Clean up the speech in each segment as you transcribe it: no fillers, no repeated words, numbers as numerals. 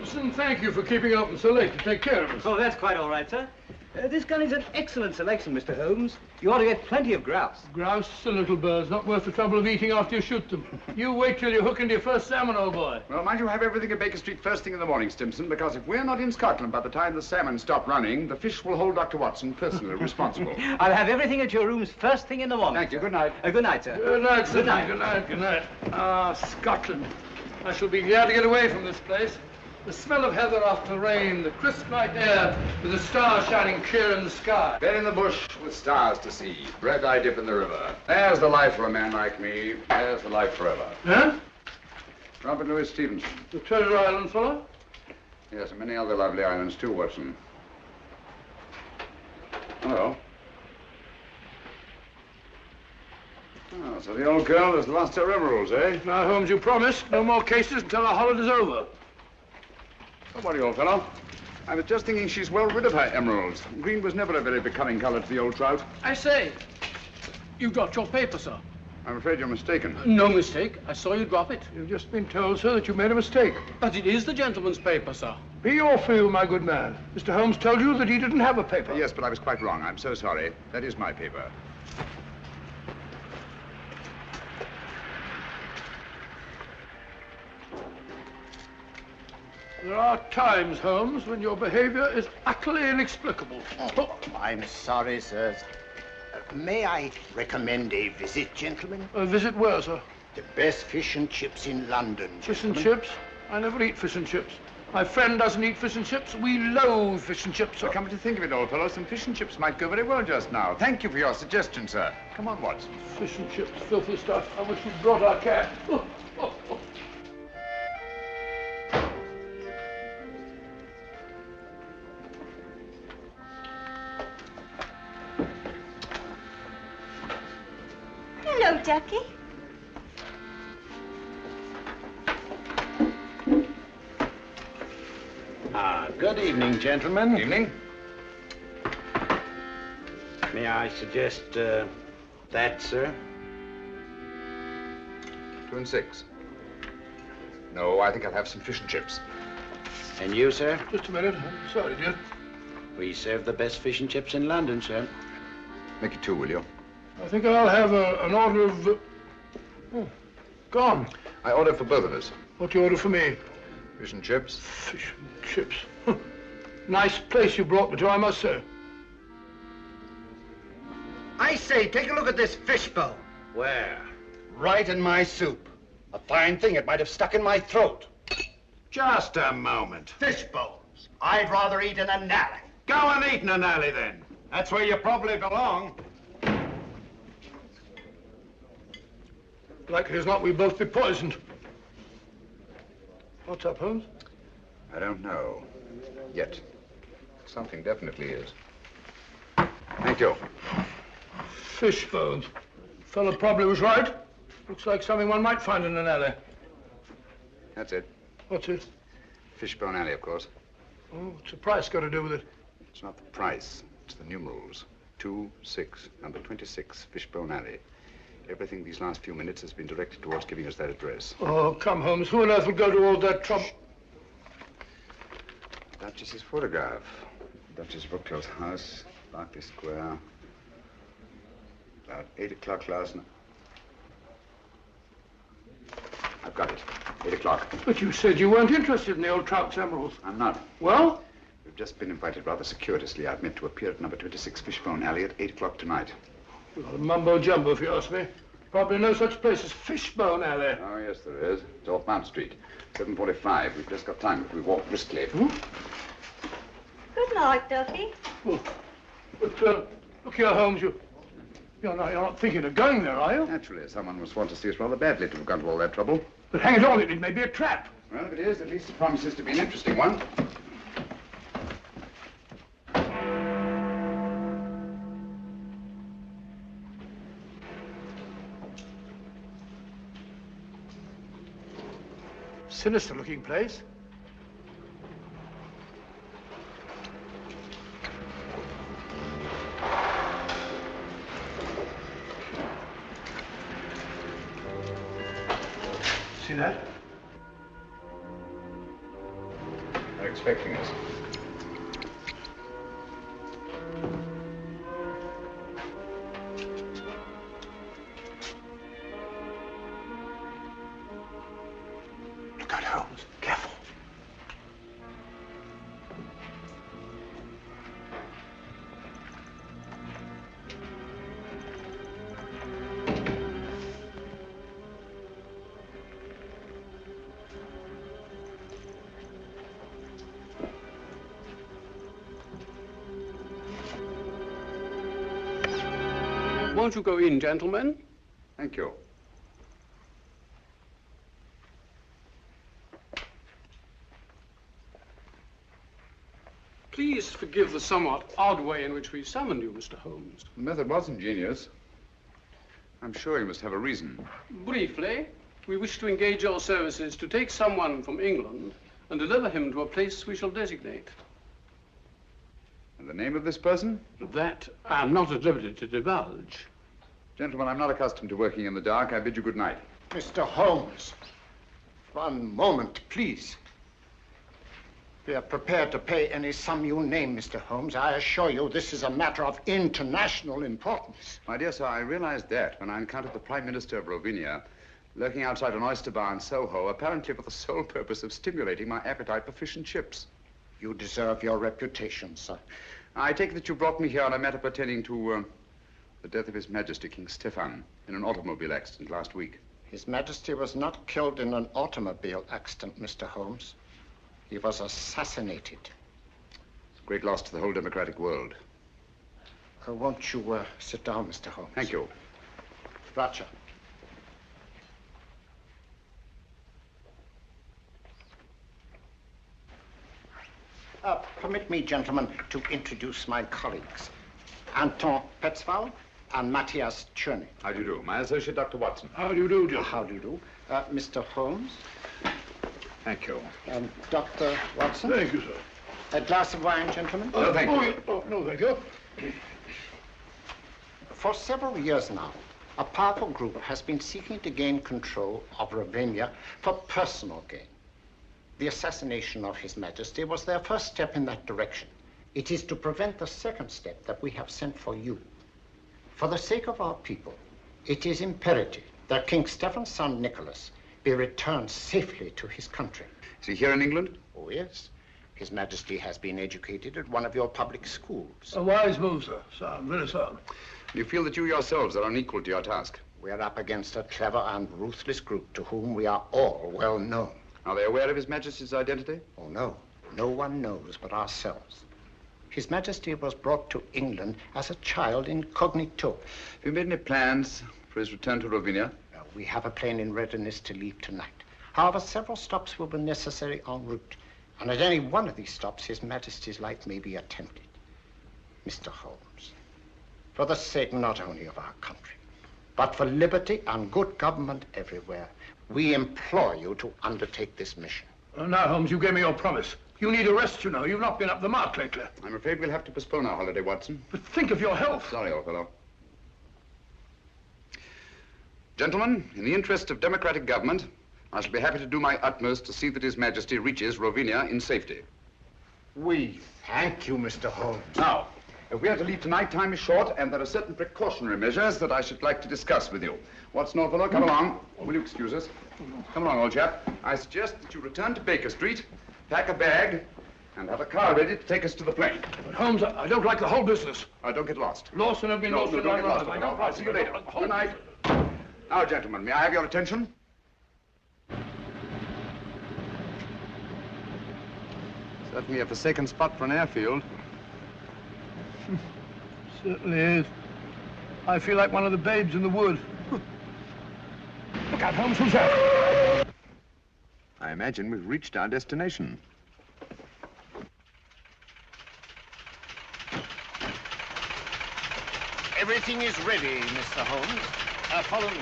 Simpson, thank you for keeping open so late to take care of us. Oh, that's quite all right, sir. This gun is an excellent selection, Mr. Holmes. You ought to get plenty of grouse. Grouse are little birds, not worth the trouble of eating after you shoot them. You wait till you hook into your first salmon, old boy. Well, mind you have everything at Baker Street first thing in the morning, Stimson, because if we're not in Scotland by the time the salmon stop running, the fish will hold Dr. Watson personally responsible. I'll have everything at your rooms first thing in the morning. Thank you. Good night. Good night, sir. Good night, sir. Good night. Good night. Good night. Ah, Scotland. I shall be glad to get away from this place. The smell of heather after rain, the crisp night air, with the stars shining clear in the sky. Bed in the bush with stars to see, bread I dip in the river. There's the life for a man like me. There's the life forever. Huh? Robert Louis Stevenson. The Treasure Island fellow? Yes, and many other lovely islands too, Watson. Hello. Oh, so the old girl has lost her emeralds, eh? Now, Holmes, you promised no more cases until our holiday's over. Don't worry, old fellow. I was just thinking she's well rid of her emeralds. Green was never a very becoming color to the old trout. I say, you dropped your paper, sir. I'm afraid you're mistaken. No mistake. I saw you drop it. You've just been told, sir, that you made a mistake. But it is the gentleman's paper, sir. Be or feel, my good man. Mr. Holmes told you that he didn't have a paper. Yes, but I was quite wrong. I'm so sorry. That is my paper. There are times, Holmes, when your behavior is utterly inexplicable. Oh, I'm sorry, sir. May I recommend a visit, gentlemen? A visit where, sir? The best fish and chips in London, Fish and gentlemen. chips? I never eat fish and chips. My friend doesn't eat fish and chips. We loathe fish and chips, sir. Well, come to think of it, old fellow, some fish and chips might go very well just now. Thank you for your suggestion, sir. Come on, Watson. Fish and chips, filthy stuff. I wish you'd brought our cat. Oh, oh, oh. Hello, Ducky. Good evening, gentlemen. Evening. May I suggest, that, sir? 2 and 6. No, I think I'll have some fish and chips. And you, sir? Just a minute. I'm sorry, dear. We serve the best fish and chips in London, sir. Make it 2, will you? I think I'll have an order of... Oh, gone. I order for both of us. What do you order for me? Fish and chips. Fish and chips. Nice place you brought me to, I must say. I say, take a look at this fishbowl. Where? Right in my soup. A fine thing, it might have stuck in my throat. Just a moment. Fishbowls. I'd rather eat in an alley. Go and eat in an alley, then. That's where you probably belong. Likely as not, we'll both be poisoned. What's up, Holmes? I don't know. Yet. Something definitely is. Thank you. Fish bones. Fellow probably was right. Looks like something one might find in an alley. That's it. What's it? Fishbone Alley, of course. Oh, what's the price got to do with it? It's not the price. It's the numerals. 2, 6, number 26, Fishbone Alley. Everything these last few minutes has been directed towards giving us that address. Oh, come, Holmes. Who on earth would go to all that trouble? Duchess's photograph. Duchess Brookfield's house, Berkeley Square. About 8 o'clock last night. I've got it. 8 o'clock. But you said you weren't interested in the old trout's emeralds. I'm not. Well? We've just been invited rather circuitously. I've meant to appear at number 26 Fishbone Alley at 8 o'clock tonight. Well, mumbo-jumbo, if you ask me. Probably no such place as Fishbone Alley. Oh, yes, there is. It's off Mount Street. 7:45. We've just got time if we walk briskly. Hmm? Good night, Ducky. Oh. But, look here, Holmes, you're not thinking of going there, are you? Naturally, someone must want to see us rather badly to have gone to all that trouble. But hang it all, it may be a trap. Well, if it is, at least it promises to be an interesting one. Sinister-looking place. See that? expecting us. Look out, Holmes. Careful. Won't you go in, gentlemen? Thank you. Please forgive the somewhat odd way in which we summoned you, Mr. Holmes. The method was ingenious. I'm sure you must have a reason. Briefly, we wish to engage your services to take someone from England and deliver him to a place we shall designate. And the name of this person? That I am not at liberty to divulge. Gentlemen, I'm not accustomed to working in the dark. I bid you good night. Mr. Holmes, one moment, please. We are prepared to pay any sum you name, Mr. Holmes. I assure you this is a matter of international importance. My dear sir, I realized that when I encountered the Prime Minister of Rovinia lurking outside an oyster bar in Soho, apparently for the sole purpose of stimulating my appetite for fish and chips. You deserve your reputation, sir. I take it that you brought me here on a matter pertaining to the death of His Majesty King Stefan in an automobile accident last week. His Majesty was not killed in an automobile accident, Mr. Holmes. He was assassinated. It's a great loss to the whole democratic world. Won't you sit down, Mr. Holmes? Thank you. Roger. Permit me, gentlemen, to introduce my colleagues. Anton Petzval and Matthias Czerny. How do you do? My associate, Dr. Watson. How do you do, John? How do you do? Mr. Holmes Thank you. and Dr. Watson. Thank you, sir. A glass of wine, gentlemen? No, thank you. Oh, no, thank you. For several years now, a powerful group has been seeking to gain control of Ravenna for personal gain. The assassination of His Majesty was their first step in that direction. It is to prevent the second step that we have sent for you. For the sake of our people, it is imperative that King Stefan's son, Nikolas, be returned safely to his country. Is he here in England? Oh, yes. His Majesty has been educated at one of your public schools. A wise move, sir. Sound, very sound. You feel that you yourselves are unequal to your task? We're up against a clever and ruthless group to whom we are all well known. Are they aware of His Majesty's identity? Oh, no. No one knows but ourselves. His Majesty was brought to England as a child incognito. Have you made any plans for his return to Rovinia? We have a plane in readiness to leave tonight. However, several stops will be necessary en route. And at any one of these stops, His Majesty's life may be attempted. Mr. Holmes, for the sake not only of our country, but for liberty and good government everywhere, we implore you to undertake this mission. Now, Holmes, you gave me your promise. You need a rest, you know. You've not been up the mark lately. I'm afraid we'll have to postpone our holiday, Watson. But think of your health. Sorry, old fellow. Gentlemen, in the interest of democratic government, I shall be happy to do my utmost to see that His Majesty reaches Rovinia in safety. We thank you, Mr. Holmes. Now, if we are to leave tonight, time is short, and there are certain precautionary measures that I should like to discuss with you. Watson, old fellow, come along. Will you excuse us? Come along, old chap. I suggest that you return to Baker Street, pack a bag, and have a car ready to take us to the plane. But, Holmes, I don't like the whole business. Don't get lost. Lost and have been lost. Don't get lost. I'll see you later. Good night. Now, gentlemen, may I have your attention? Certainly a forsaken spot for an airfield. Certainly is. I feel like one of the babes in the wood. Look out, Holmes, who's that? I imagine we've reached our destination. Everything is ready, Mr. Holmes. Follow me.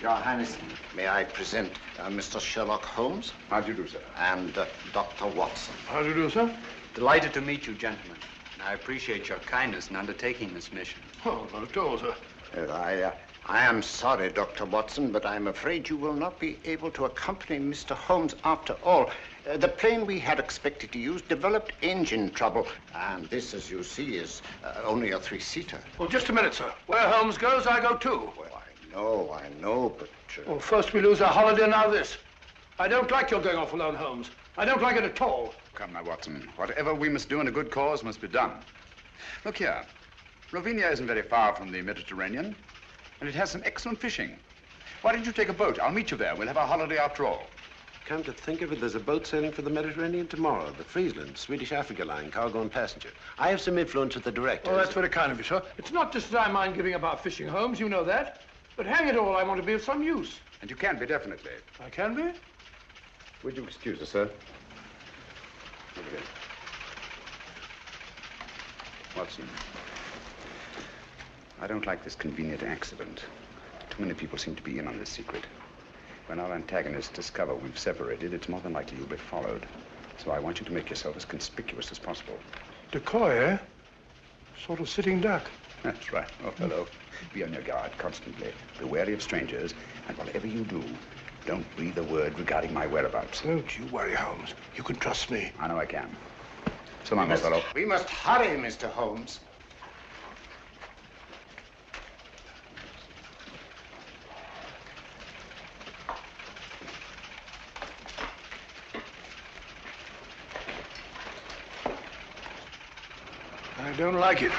Your Highness, may I present Mr. Sherlock Holmes How do you do, sir? and Dr. Watson. How do you do, sir? Delighted to meet you, gentlemen. I appreciate your kindness in undertaking this mission. Oh, not at all, sir. I am sorry, Dr. Watson, but I'm afraid you will not be able to accompany Mr. Holmes after all. The plane we had expected to use developed engine trouble, and this, as you see, is only a three-seater. Well, just a minute, sir. Where Holmes goes, I go too. Well, I know, but... Well, first we lose our holiday, now this. I don't like your going off alone, Holmes. I don't like it at all. Come now, Watson. Whatever we must do in a good cause must be done. Look here. Ravinia isn't very far from the Mediterranean, and it has some excellent fishing. Why don't you take a boat? I'll meet you there. We'll have our holiday after all. Come to think of it, there's a boat sailing for the Mediterranean tomorrow. The Friesland, Swedish Africa line, cargo and passenger. I have some influence with the director. Oh, that's very kind of you, sir. It's not just that I mind giving up our fishing, Holmes. You know that. But hang it all, I want to be of some use. And you can be, definitely. I can be? Would you excuse us, sir? Look at it. Watson, I don't like this convenient accident. Too many people seem to be in on this secret. When our antagonists discover we've separated, it's more than likely you'll be followed. So I want you to make yourself as conspicuous as possible. Decoy, eh? Sort of sitting duck. That's right. Oh, hello. Be on your guard constantly. Be wary of strangers, and whatever you do, don't breathe a word regarding my whereabouts. Don't you worry, Holmes. You can trust me. I know I can. So long, old fellow. We must hurry, Mr. Holmes. I don't like it.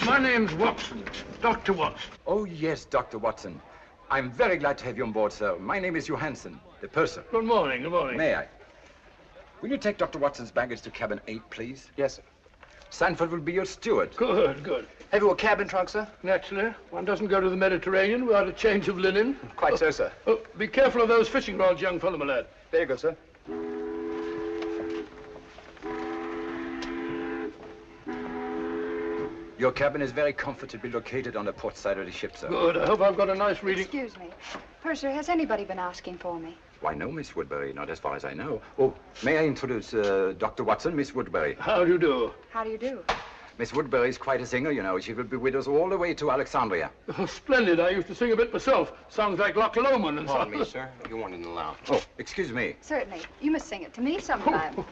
My name's Watson, Dr. Watson. Oh, yes, Dr. Watson. I'm very glad to have you on board, sir. My name is Johansson, the purser. Good morning, good morning. May I? Will you take Dr. Watson's baggage to cabin 8, please? Yes, sir. Sanford will be your steward. Good, good. Have you a cabin trunk, sir? Naturally. One doesn't go to the Mediterranean without a change of linen. Quite so, sir. Oh, be careful of those fishing rods, young fellow, my lad. There you go, sir. Your cabin is very comfortably located on the port side of the ship, sir. Good. I hope I've got a nice reading. Excuse me. Purser, has anybody been asking for me? Why, no, Miss Woodbury, not as far as I know. Oh, may I introduce Dr. Watson, Miss Woodbury? How do you do? How do you do? Miss Woodbury is quite a singer, you know. She will be with us all the way to Alexandria. Oh, splendid. I used to sing a bit myself. Songs like Loch Lomond and so on. Pardon me, sir. You want in the lounge. Oh, excuse me. Certainly. You must sing it to me sometime.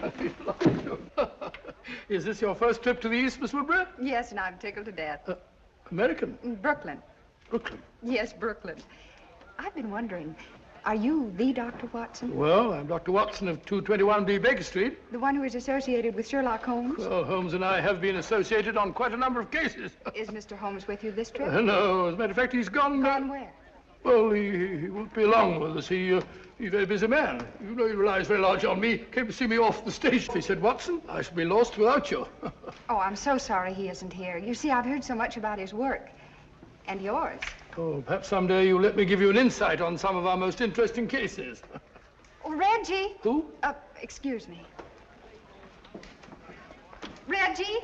Is this your first trip to the East, Miss Woodbury? Yes, and I'm tickled to death. American? Brooklyn. Brooklyn? Yes, Brooklyn. I've been wondering, are you the Dr. Watson? Well, I'm Dr. Watson of 221B Baker Street. The one who is associated with Sherlock Holmes? Well, Holmes and I have been associated on quite a number of cases. Is Mr. Holmes with you this trip? No, as a matter of fact, he's gone... Gone where? Well, he won't be along with us. He's a very busy man. You know he relies very large on me. Came to see me off the stage. He said, Watson, I shall be lost without you. Oh, I'm so sorry he isn't here. You see, I've heard so much about his work. And yours. Oh, perhaps someday you'll let me give you an insight on some of our most interesting cases. Oh, Reggie! Who? Excuse me. Reggie?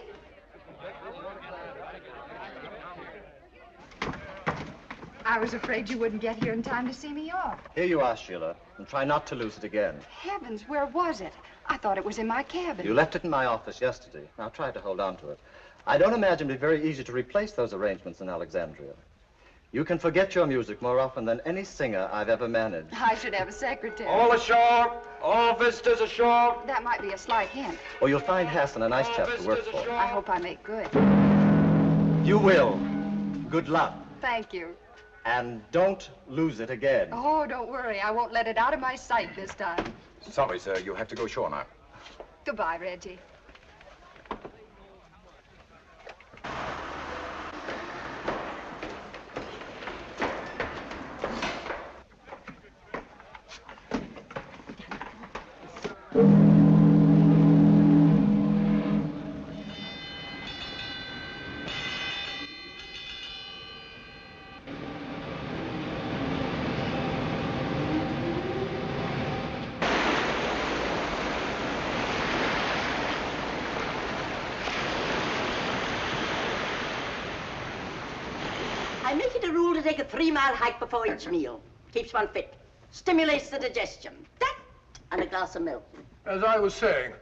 I was afraid you wouldn't get here in time to see me off. Here you are, Sheila, and try not to lose it again. Heavens, where was it? I thought it was in my cabin. You left it in my office yesterday. Now try to hold on to it. I don't imagine it'd be very easy to replace those arrangements in Alexandria. You can forget your music more often than any singer I've ever managed. I should have a secretary. All ashore! All visitors ashore! That might be a slight hint. Or you'll find Hassan a nice chap to work for. I hope I make good. You will. Good luck. Thank you. And don't lose it again. Oh, don't worry. I won't let it out of my sight this time. Sorry, sir. You have to go ashore now. Goodbye, Reggie. I make it a rule to take a 3-mile hike before each meal. Keeps one fit. Stimulates the digestion. That and a glass of milk. As I was saying,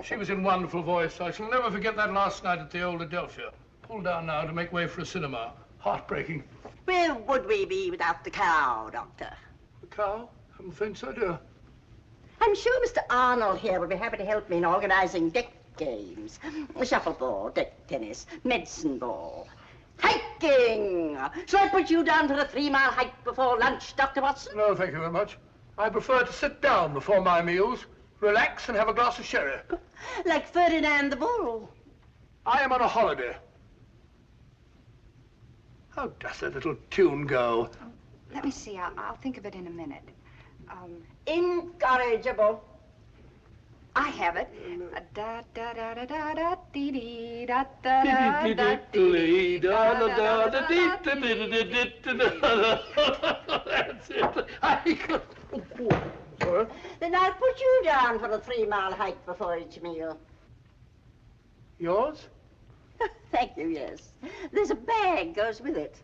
she was in wonderful voice. I shall never forget that last night at the old Adelphia. Pulled down now to make way for a cinema. Heartbreaking. Where would we be without the cow, Doctor? The cow? Haven't the faintest idea. I'm sure Mr. Arnold here will be happy to help me in organizing deck games. Shuffleboard, deck tennis, medicine ball. Hiking! Shall I put you down for a 3-mile hike before lunch, Dr. Watson? No, thank you very much. I prefer to sit down before my meals, relax and have a glass of sherry. Like Ferdinand the Bull. I am on a holiday. How does that little tune go? Let me see. I'll think of it in a minute. Incorrigible. I have it. Da da da da da da dee dee da da da da dee da da da da That's it. Sorry. Then I'll put you down for a 3-mile hike before each meal. Yours? Thank you, yes. There's a bag goes with it.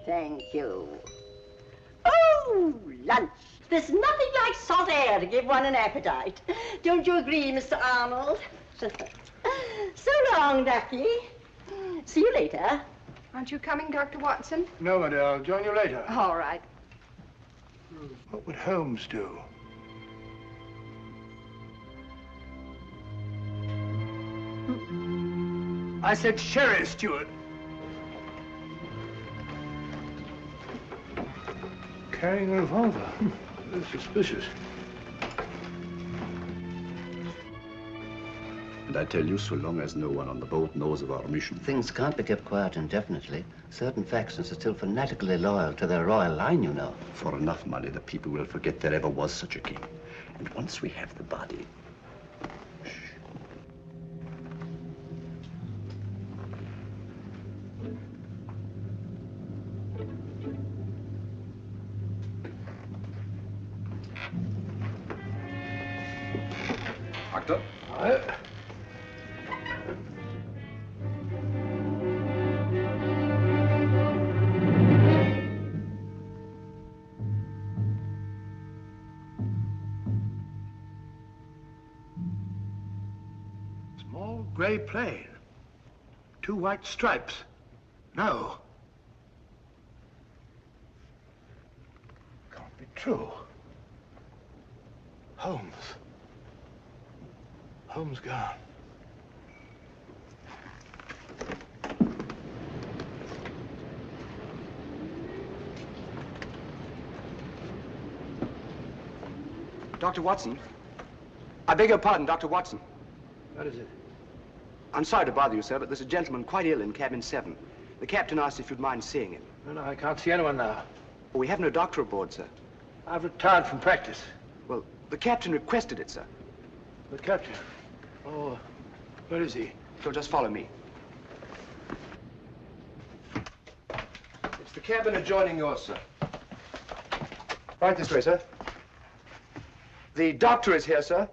Thank you. Oh, lunch. There's nothing like salt air to give one an appetite. Don't you agree, Mr. Arnold? So long, Ducky. See you later. Aren't you coming, Dr. Watson? No, my dear. I'll join you later. All right. What would Holmes do? I said sherry, steward. Carrying a revolver. Very suspicious. And I tell you, so long as no one on the boat knows of our mission. Things can't be kept quiet indefinitely. Certain factions are still fanatically loyal to their royal line, you know. For enough money, the people will forget there ever was such a king. And once we have the body... Doctor? Aye. Small gray plane. 2 white stripes. No. Can't be true. Holmes. Holmes gone. Dr. Watson. I beg your pardon, Dr. Watson. What is it? I'm sorry to bother you, sir, but there's a gentleman quite ill in cabin 7. The captain asked if you'd mind seeing him. No, I can't see anyone now. Well, we have no doctor aboard, sir. I've retired from practice. Well, the captain requested it, sir. The captain? Oh, where is he? So just follow me. It's the cabin adjoining yours, sir. Right this way, sir. The doctor is here, sir.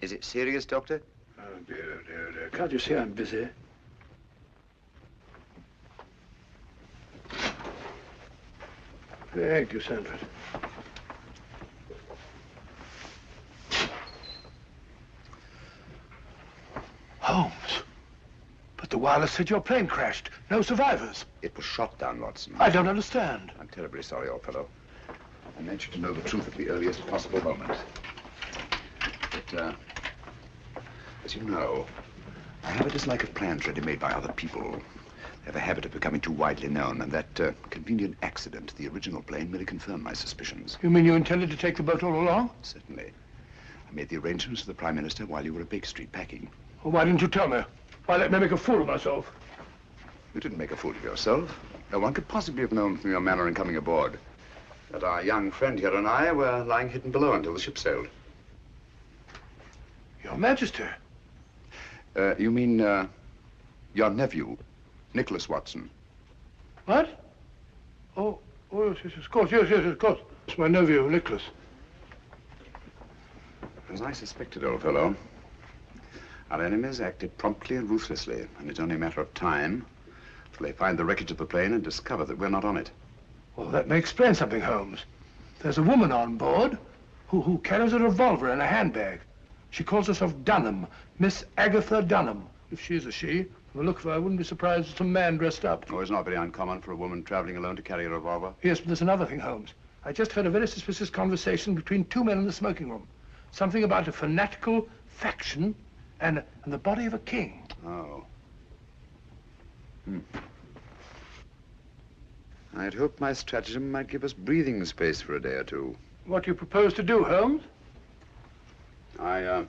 Is it serious, Doctor? Oh, dear, dear, dear. Can't you see I'm busy? Thank you, Sanford. Holmes. But the wireless said your plane crashed. No survivors. It was shot down, Watson. I don't understand. I'm terribly sorry, old fellow. I meant you to know the truth at the earliest possible moment. But, as you know, I have a dislike of plans ready-made by other people. They have a habit of becoming too widely known, and that convenient accident to the original plane merely confirmed my suspicions. You mean you intended to take the boat all along? Certainly. I made the arrangements for the Prime Minister while you were at Baker Street packing. Well, why didn't you tell me? Why let me make a fool of myself? You didn't make a fool of yourself. No one could possibly have known from your manner in coming aboard that our young friend here and I were lying hidden below until the ship sailed. Your Majesty. You mean, your nephew, Nikolas Watson. What? Oh, yes, of course, yes, of course. It's my nephew, Nikolas. As I suspected, old fellow, our enemies acted promptly and ruthlessly, and it's only a matter of time till they find the wreckage of the plane and discover that we're not on it. Well, that may explain something, Holmes. There's a woman on board who carries a revolver in a handbag. She calls herself Dunham, Miss Agatha Dunham. If she is a she, from the look of her, I wouldn't be surprised if some man dressed up. Oh, it's not very uncommon for a woman traveling alone to carry a revolver. Yes, but there's another thing, Holmes. I just heard a very suspicious conversation between two men in the smoking room. Something about a fanatical faction and the body of a king. Oh. I'd hoped my stratagem might give us breathing space for a day or two. What do you propose to do, Holmes? I've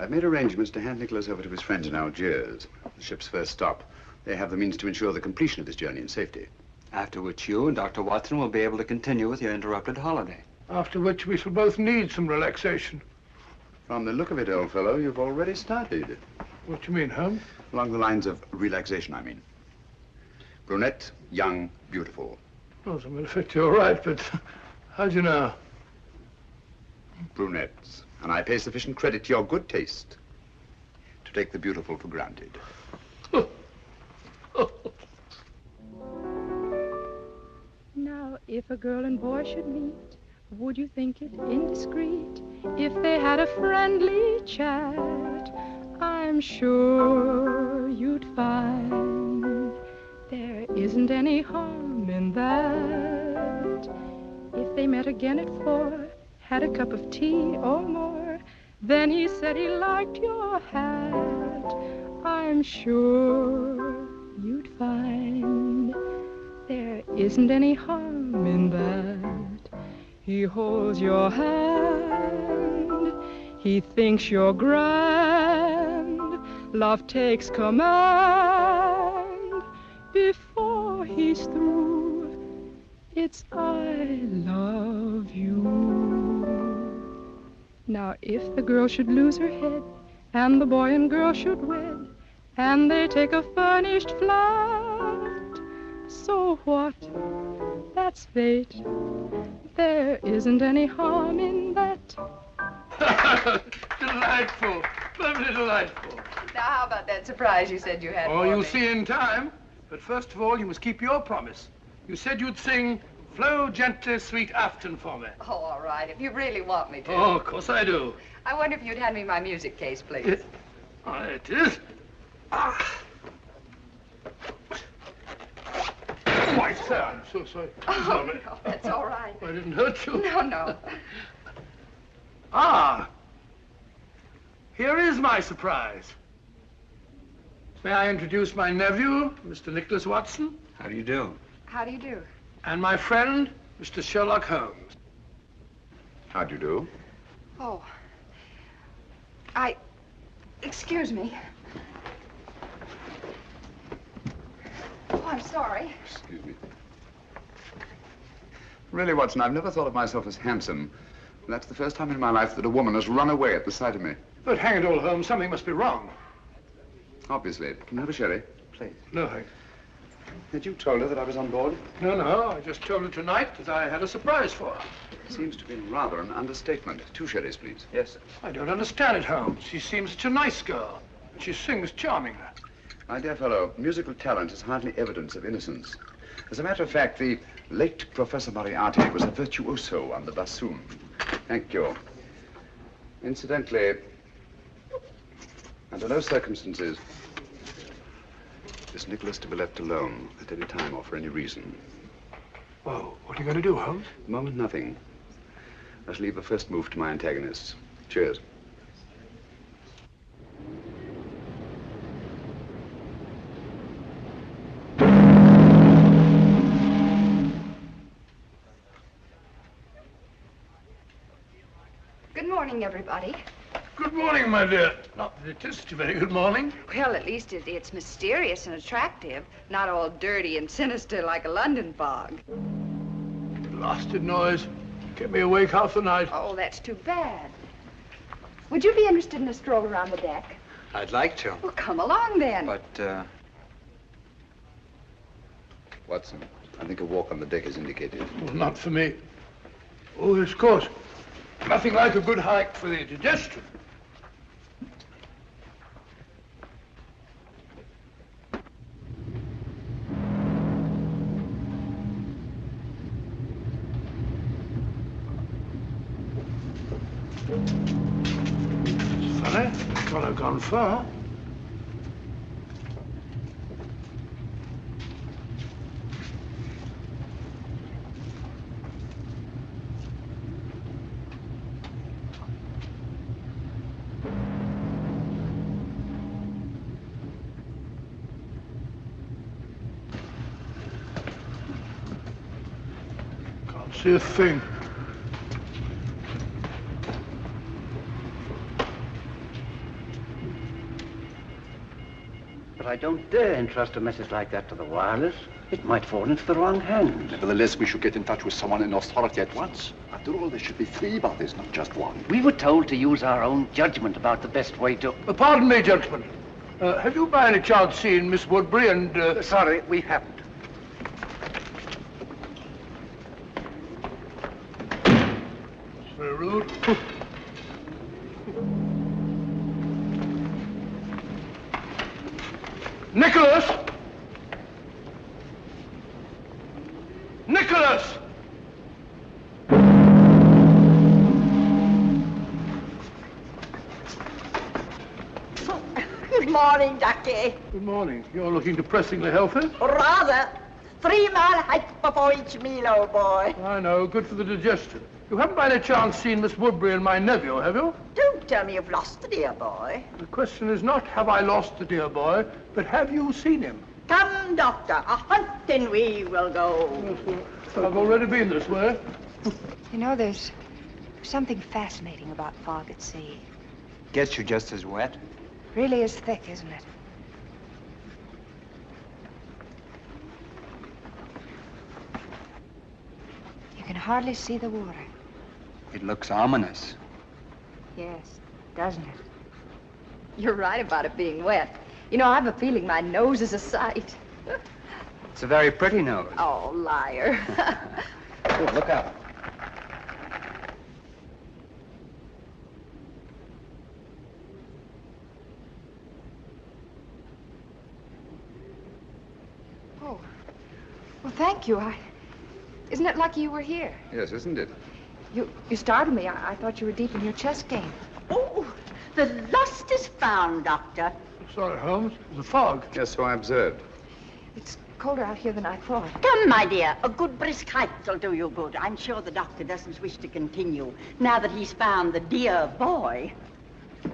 made arrangements to hand Nikolas over to his friends in Algiers, the ship's first stop. They have the means to ensure the completion of this journey in safety. After which you and Dr. Watson will be able to continue with your interrupted holiday. After which we shall both need some relaxation. From the look of it, old fellow, you've already started. What do you mean, Holmes? Along the lines of relaxation, I mean. Brunette, young, beautiful. Oh, as a matter of fact, you're right, but how do you know? Brunettes. And I pay sufficient credit to your good taste to take the beautiful for granted. Now, if a girl and boy should meet, would you think it indiscreet if they had a friendly chat? I'm sure you'd find there isn't any harm in that. If they met again at 4, had a cup of tea or more, then he said he liked your hat, I'm sure you'd find there isn't any harm in that. He holds your hand, he thinks you're grand, love takes command. Before he's through, it's I love you. Now if the girl should lose her head, and the boy and girl should wed, and they take a furnished flat, so what? That's fate. There isn't any harm in that. Delightful. Lovely delightful. Now, how about that surprise you said you had Oh, for you'll me? see in time. But first of all, you must keep your promise. You said you'd sing Flow Gently, Sweet Afton for me. Oh, all right, if you really want me to. Oh, of course I do. I wonder if you'd hand me my music case, please. It is. Ah. Why, sir, I'm so sorry. Oh, Sorry. no, that's all right. I didn't hurt you. No, no. Ah. Here is my surprise. May I introduce my nephew, Mr. Nikolas Watson? How do you do? How do you do? And my friend, Mr. Sherlock Holmes. How do you do? Oh. Excuse me. Oh, I'm sorry. Excuse me. Really, Watson, I've never thought of myself as handsome. And that's the first time in my life that a woman has run away at the sight of me. But hang it all, Holmes, something must be wrong. Obviously. Can I have a sherry? Please. No, thanks. Had you told her that I was on board? No, I just told her tonight that I had a surprise for her. Seems to be rather an understatement. 2 sherries, please. Yes, sir. I don't understand it, Holmes. She seems such a nice girl. And she sings charmingly. My dear fellow, musical talent is hardly evidence of innocence. As a matter of fact, the late Professor Moriarty was a virtuoso on the bassoon. Thank you. Incidentally, under no circumstances is Nikolas to be left alone at any time or for any reason. Well, what are you going to do, Holmes? At the moment, nothing. I shall leave the first move to my antagonists. Cheers. Good morning, morning, everybody. Good morning, my dear. Not that it is such a very good morning. Well, at least it's mysterious and attractive, not all dirty and sinister like a London fog. Blasted noise. Kept me awake half the night. Oh, that's too bad. Would you be interested in a stroll around the deck? I'd like to. Well, come along then. But, Watson, I think a walk on the deck is indicated. Well, not for me. Oh, yes, of course. Nothing like a good hike for the digestion. It's funny. Can't have gone far. See a thing. But I don't dare entrust a message like that to the wireless. It might fall into the wrong hands. Nevertheless, we should get in touch with someone in authority at once. After all, there should be 3 bodies, not just 1. We were told to use our own judgment about the best way to... Pardon me, gentlemen. Have you by any chance seen Miss Woodbury and... Sorry, we haven't. Very rude. Nikolas! Nikolas! Good morning, Ducky. Good morning. You're looking depressingly healthy. Rather. 3-mile hike before each meal, old boy. I know. Good for the digestion. You haven't by any chance seen Miss Woodbury and my nephew, have you? Don't tell me you've lost the dear boy. The question is not have I lost the dear boy, but have you seen him? Come, Doctor, a hunting we will go. Yes, I've already been this way. You know, there's something fascinating about fog at sea. Gets you just as wet. Really is thick, isn't it? You can hardly see the water. It looks ominous. Yes, doesn't it? You're right about it being wet. You know, I have a feeling my nose is a sight. It's a very pretty nose. Oh, liar. Oh, look out. Oh, well, thank you. Isn't it lucky you were here? Yes, isn't it? You startled me. I thought you were deep in your chess game. Oh, the lost is found, Doctor. Sorry, Holmes. The fog. Yes, so I observed. It's colder out here than I thought. Come, my dear. A good brisk hike will do you good. I'm sure the doctor doesn't wish to continue now that he's found the dear boy. It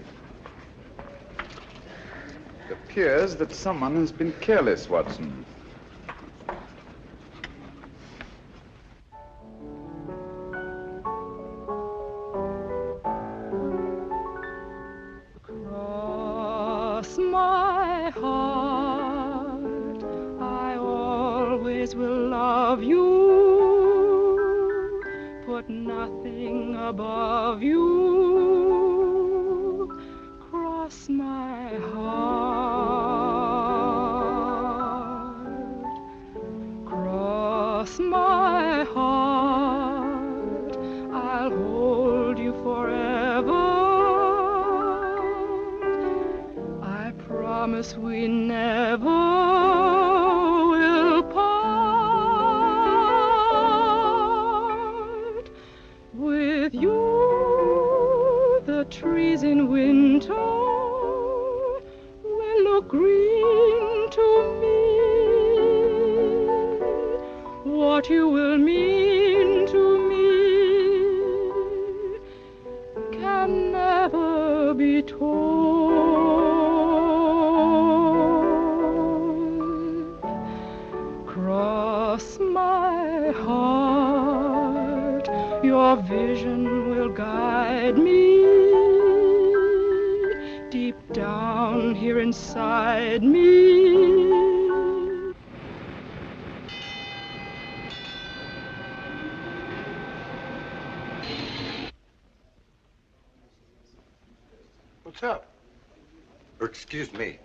appears that someone has been careless, Watson. My heart, I always will love you, put nothing above you, cross my heart, cross my heart, I'll hold you forever. Promise we never will part. With you, the trees in winter will look green to me. What you will mean to me can never be told. Cross my heart, your vision will guide me. inside me. What's up? Excuse me.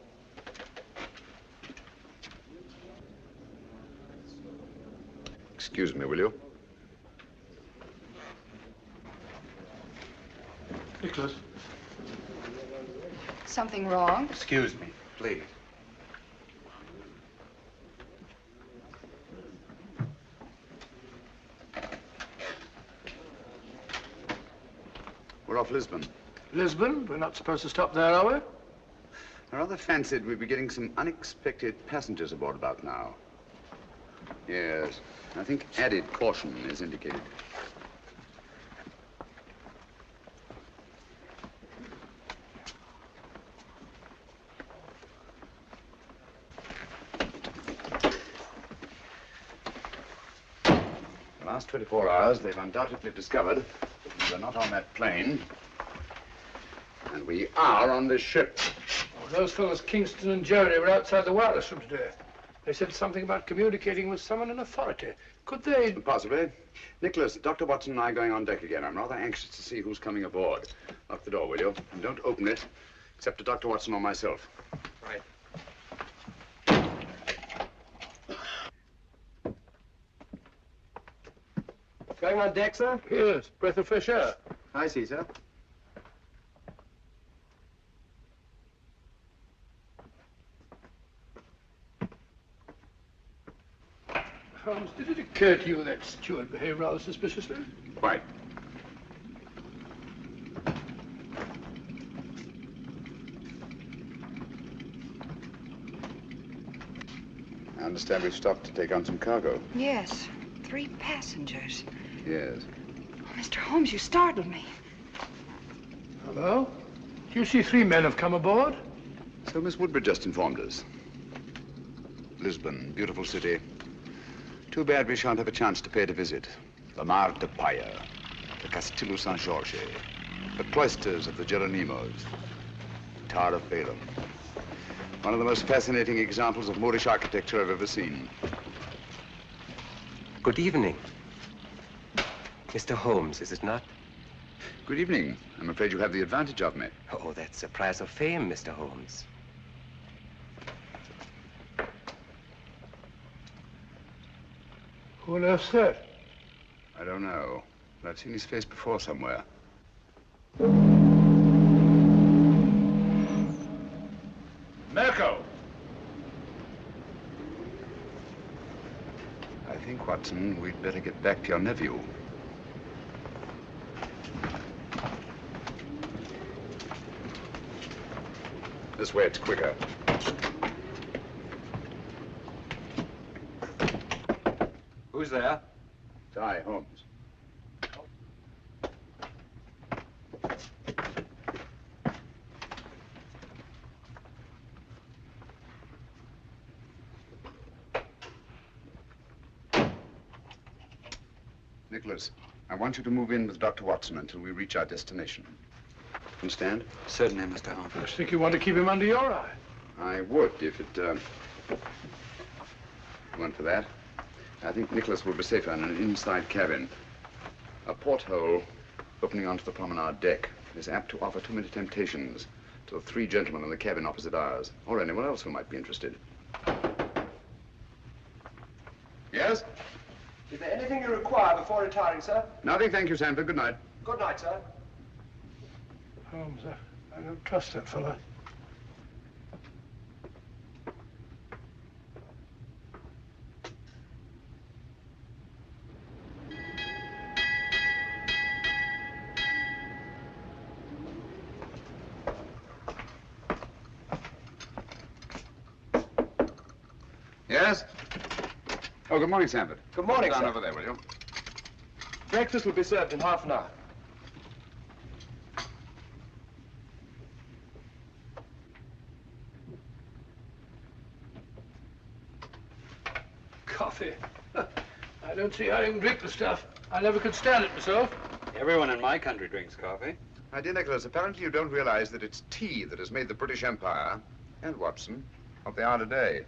Excuse me, will you? Nikolas. Something wrong? Excuse me, please. We're off Lisbon. Lisbon? We're not supposed to stop there, are we? I rather fancied we'd be getting some unexpected passengers aboard about now. Yes, I think added caution is indicated. The last 24 hours, they've undoubtedly discovered that we're not on that plane, and we are on this ship. Oh, those fellows, Kingston and Jerry, were outside the wireless room today. They said something about communicating with someone in authority. Could they? Possibly. Nicholas, Dr. Watson and I are going on deck again. I'm rather anxious to see who's coming aboard. Lock the door, will you? And don't open it, except to Dr. Watson or myself. Right. Going on deck, sir? Yes, breath of fresh air. I see, sir. Holmes, did it occur to you that steward behaved rather suspiciously? Quite. I understand we've stopped to take on some cargo. Yes, 3 passengers. Yes. Oh, Mr. Holmes, you startled me. Hello? Do you see 3 men have come aboard? So Miss Woodbridge just informed us. Lisbon, beautiful city. Too bad we shan't have a chance to pay it a visit. The Mar de Paya, the Castillo San Jorge, the cloisters of the Geronimos, Tower of Balaam. One of the most fascinating examples of Moorish architecture I've ever seen. Good evening. Mr. Holmes, is it not? Good evening. I'm afraid you have the advantage of me. Oh, that's a prize of fame, Mr. Holmes. Who on earth's that? I don't know, but I've seen his face before somewhere. Mirko! I think, Watson, we'd better get back to your nephew. This way, it's quicker. Who's there? It's I, Holmes. Nicholas, I want you to move in with Dr. Watson until we reach our destination. Understand? Certainly, Mr. Holmes. I think you want to keep him under your eye. I would, if it went for that. I think Nicholas will be safer in an inside cabin. A porthole opening onto the promenade deck is apt to offer too many temptations to the 3 gentlemen in the cabin opposite ours, or anyone else who might be interested. Yes? Is there anything you require before retiring, sir? Nothing, thank you, Sanford. Good night. Good night, sir. Holmes, I don't trust that fellow. Yes? Oh, good morning, Sanford. Good morning, Down sir. over there, will you? Breakfast will be served in half an hour. Coffee. I don't see how you can drink the stuff. I never could stand it myself. Everyone in my country drinks coffee. My dear Nicholas, apparently you don't realize that it's tea that has made the British Empire And Watson, what they are today.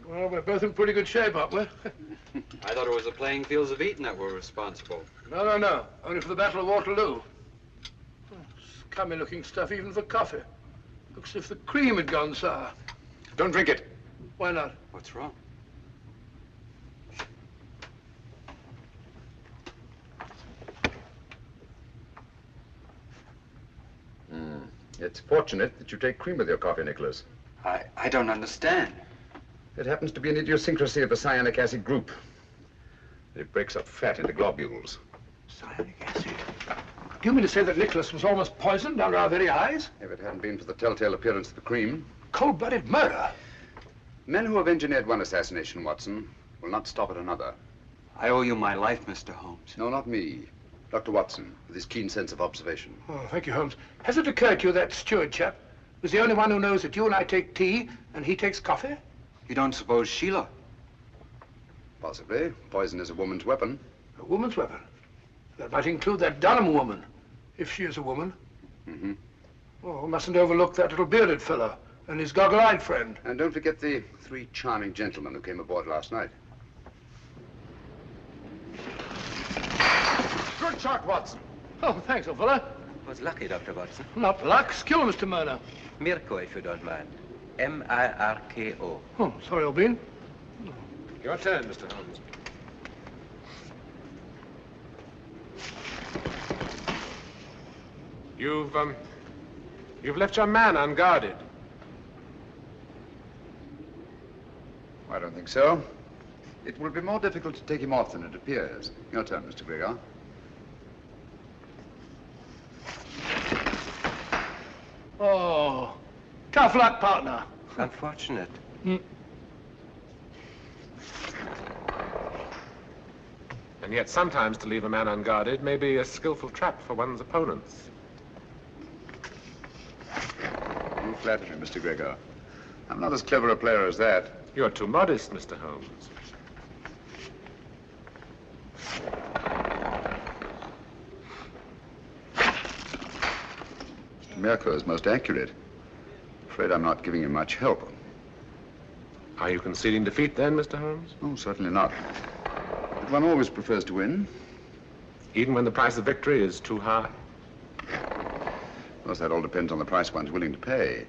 Well, we're both in pretty good shape, aren't we? I thought it was the playing fields of Eton that were responsible. No. Only for the Battle of Waterloo. Oh, scummy looking stuff, even for coffee. Looks as if the cream had gone sour. Don't drink it. Why not? What's wrong? It's fortunate that you take cream with your coffee, Nikolas. I don't understand. It happens to be an idiosyncrasy of the cyanic acid group. It breaks up fat into globules. Cyanic acid? Do you mean to say that Nikolas was almost poisoned under our very eyes? If it hadn't been for the telltale appearance of the cream. Cold-blooded murder? Men who have engineered one assassination, Watson, will not stop at another. I owe you my life, Mr. Holmes. No, not me. Dr. Watson, with his keen sense of observation. Oh, thank you, Holmes. Has it occurred to you that steward chap was the only one who knows that you and I take tea and he takes coffee? You don't suppose Sheila? Possibly. Poison is a woman's weapon. A woman's weapon? That might include that Dunham woman, if she is a woman. Mm-hmm. Oh, we mustn't overlook that little bearded fellow and his goggle-eyed friend. And don't forget the 3 charming gentlemen who came aboard last night. Good shot, Watson. Oh, thanks, old fellow. Was lucky, Dr. Watson. Not luck. Skill, Mr. Murner. Mirko, if you don't mind. M-I-R-K-O. Oh, sorry, old bean. Your turn, Mr. Holmes. You've left your man unguarded. I don't think so. It will be more difficult to take him off than it appears. Your turn, Mr. Gregor. Oh, tough luck, partner. Unfortunate. And yet sometimes to leave a man unguarded may be a skillful trap for one's opponents. You flatter me, Mr. Gregor. I'm not as clever a player as that. You're too modest, Mr. Holmes. Mirko is most accurate. Afraid I'm not giving him much help. Are you conceding defeat then, Mr. Holmes? Oh, certainly not. But one always prefers to win. Even when the price of victory is too high? Of course, that all depends on the price one's willing to pay.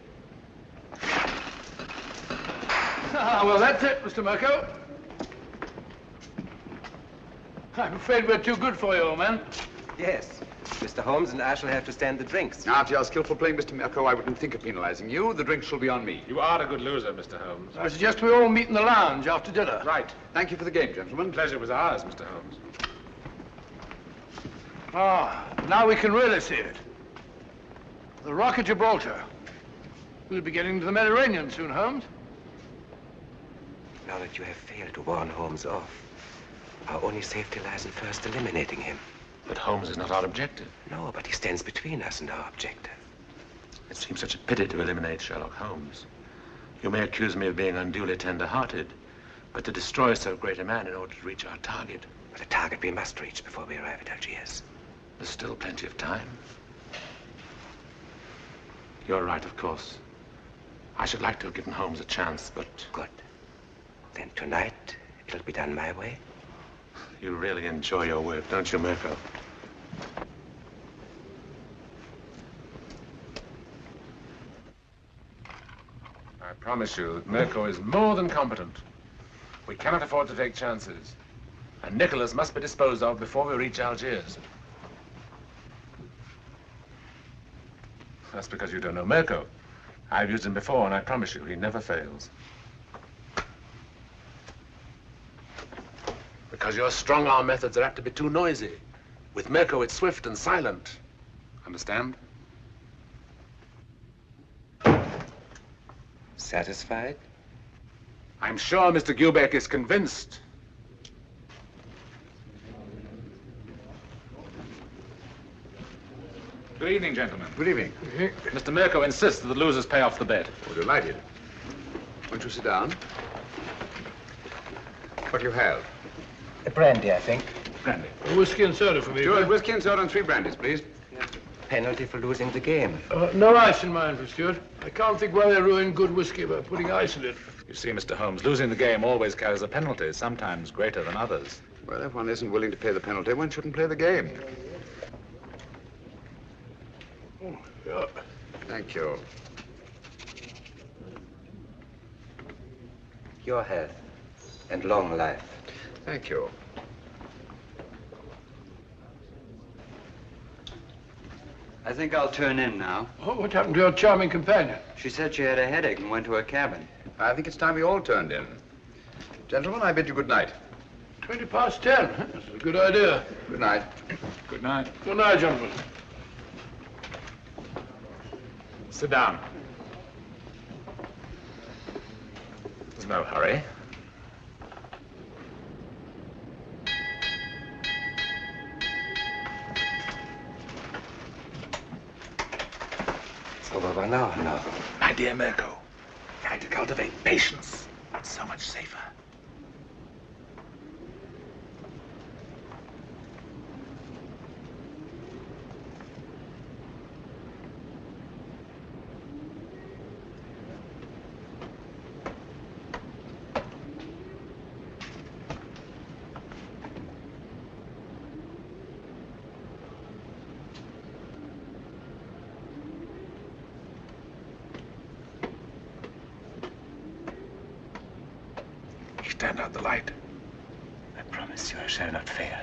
Ah, well, that's it, Mr. Mirko. I'm afraid we're too good for you, old man. Yes. Mr. Holmes and I shall have to stand the drinks. Now, after your skillful playing, Mr. Mirko, I wouldn't think of penalizing you. The drink shall be on me. You are a good loser, Mr. Holmes. I suggest we all meet in the lounge after dinner. Right. Thank you for the game, gentlemen. Pleasure was ours, Mr. Holmes. Ah, now we can really see it. The Rock of Gibraltar. We'll be getting to the Mediterranean soon, Holmes. Now that you have failed to warn Holmes off, our only safety lies in first eliminating him. But Holmes is not our objective. No, but he stands between us and our objective. It seems such a pity to eliminate Sherlock Holmes. You may accuse me of being unduly tender-hearted, but to destroy so great a man in order to reach our target. But a target we must reach before we arrive at Algiers. There's still plenty of time. You're right, of course. I should like to have given Holmes a chance, but... Good. Then tonight, it'll be done my way. You really enjoy your work, don't you, Mirko? I promise you that Mirko is more than competent. We cannot afford to take chances. And Nikolas must be disposed of before we reach Algiers. That's because you don't know Mirko. I've used him before, and I promise you, he never fails. Because your strong-arm methods are apt to be too noisy. With Mirko, it's swift and silent. Understand? Satisfied? I'm sure Mr. Gubeck is convinced. Good evening, gentlemen. Good evening. Mr. Mirko insists that the losers pay off the bet. Oh, delighted. Won't you sit down? What do you have? A brandy, I think. Brandy. A whiskey and soda for me. Sure, whiskey and soda and 3 brandies, please. penalty for losing the game. No ice in mine, for Stuart. I can't think why they ruin good whiskey by putting ice in it. You see, Mr. Holmes, losing the game always carries a penalty, sometimes greater than others. Well, if one isn't willing to pay the penalty, one shouldn't play the game. Oh, yeah. Thank you. Your health and long life. Thank you. I think I'll turn in now. Oh, what happened to your charming companion? She said she had a headache and went to her cabin. I think it's time we all turned in. Gentlemen, I bid you good night. 10:20. Huh? That's a good idea. Good night. Good night. Good night, gentlemen. Sit down. There's no hurry. It's over now. My dear Mirko, try to cultivate patience. It's so much safer. Stand out the light. I promise you I shall not fail.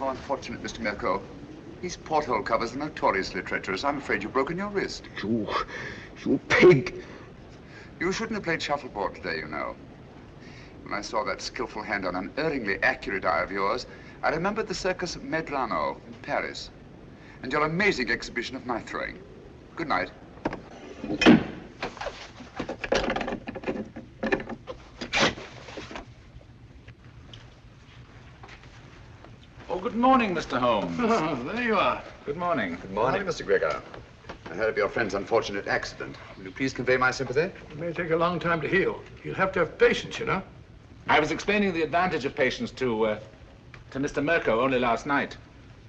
Unfortunate, Mr. Mirko. These porthole covers are notoriously treacherous. I'm afraid you've broken your wrist. You pig! You shouldn't have played shuffleboard today, you know. When I saw that skillful hand on unerringly accurate eye of yours, I remembered the circus Medrano in Paris and your amazing exhibition of knife throwing. Good night. Good morning, Mr. Holmes. Oh, there you are. Good morning. Good morning, Mr. Gregor. I heard of your friend's unfortunate accident. Will you please convey my sympathy? It may take a long time to heal. You'll have to have patience, you know. I was explaining the advantage of patience to Mr. Mirko only last night.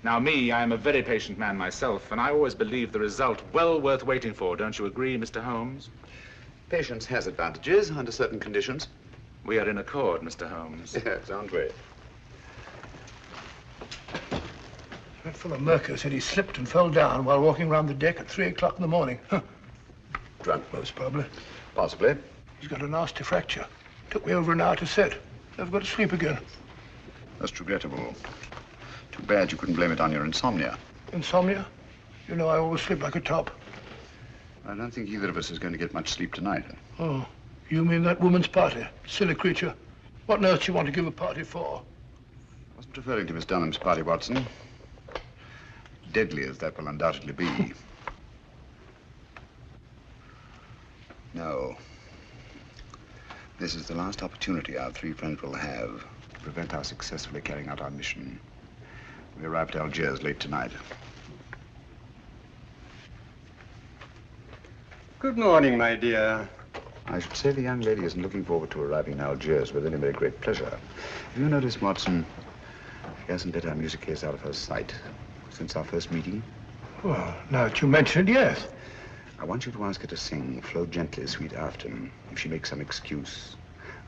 Now, I am a very patient man myself, and I always believe the result well worth waiting for. Don't you agree, Mr. Holmes? Patience has advantages under certain conditions. We are in accord, Mr. Holmes. Yes, aren't we? That fellow Mirko said he slipped and fell down while walking around the deck at 3 o'clock in the morning. Huh. Drunk, most probably. Possibly. He's got a nasty fracture. Took me over an hour to set. Never got to sleep again. That's regrettable. Too bad you couldn't blame it on your insomnia. Insomnia? You know I always sleep like a top. I don't think either of us is going to get much sleep tonight. Oh, you mean that woman's party? Silly creature. What on earth do you want to give a party for? I wasn't referring to Miss Dunham's party, Watson. Deadly as that will undoubtedly be. No. This is the last opportunity our three friends will have to prevent our successfully carrying out our mission. We arrive at Algiers late tonight. Good morning, my dear. I should say the young lady isn't looking forward to arriving in Algiers with any very great pleasure. Have you noticed, Watson, she hasn't let our music case out of her sight since our first meeting? Well, now that you mention it, yes. I want you to ask her to sing Flow Gently, Sweet Afton. If she makes some excuse,